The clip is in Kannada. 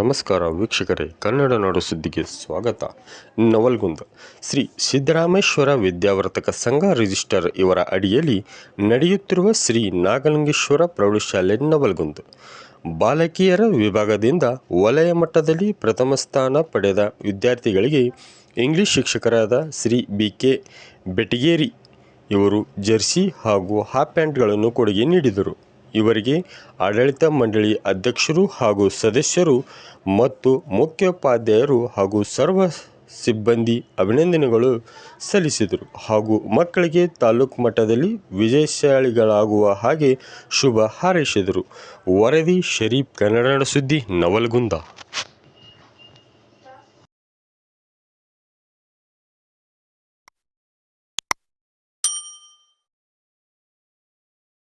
ನಮಸ್ಕಾರ ವೀಕ್ಷಕರೇ, ಕನ್ನಡ ನಾಡು ಸುದ್ದಿಗೆ ಸ್ವಾಗತ. ನವಲಗುಂದ ಶ್ರೀ ಸಿದ್ದರಾಮೇಶ್ವರ ವಿದ್ಯಾವರ್ಧಕ ಸಂಘ ರಿಜಿಸ್ಟರ್ ಇವರ ಅಡಿಯಲ್ಲಿ ನಡೆಯುತ್ತಿರುವ ಶ್ರೀ ನಾಗಲಿಂಗೇಶ್ವರ ಪ್ರೌಢಶಾಲೆ ನವಲಗುಂದ ಬಾಲಕಿಯರ ವಿಭಾಗದಿಂದ ವಲಯ ಮಟ್ಟದಲ್ಲಿ ಪ್ರಥಮ ಸ್ಥಾನ ಪಡೆದ ವಿದ್ಯಾರ್ಥಿಗಳಿಗೆ ಇಂಗ್ಲಿಷ್ ಶಿಕ್ಷಕರಾದ ಶ್ರೀ BK ಬೆಟಗೇರಿ ಇವರು ಜರ್ಸಿ ಹಾಗೂ ಹಾಫ್ ಪ್ಯಾಂಟ್ಗಳನ್ನು ಕೊಡುಗೆ ನೀಡಿದರು. ಇವರಿಗೆ ಆಡಳಿತ ಮಂಡಳಿ ಅಧ್ಯಕ್ಷರು ಹಾಗೂ ಸದಸ್ಯರು ಮತ್ತು ಮುಖ್ಯೋಪಾಧ್ಯಾಯರು ಹಾಗೂ ಸರ್ವ ಸಿಬ್ಬಂದಿ ಅಭಿನಂದನೆಗಳು ಸಲ್ಲಿಸಿದರು ಹಾಗೂ ಮಕ್ಕಳಿಗೆ ತಾಲೂಕು ಮಟ್ಟದಲ್ಲಿ ವಿಜಯಶಾಲಿಗಳಾಗುವ ಹಾಗೆ ಶುಭ ಹಾರೈಸಿದರು. ವರದಿ ಶರೀಫ್, ಕನ್ನಡ ನಾಡು ಸುದ್ದಿ, ನವಲಗುಂದ.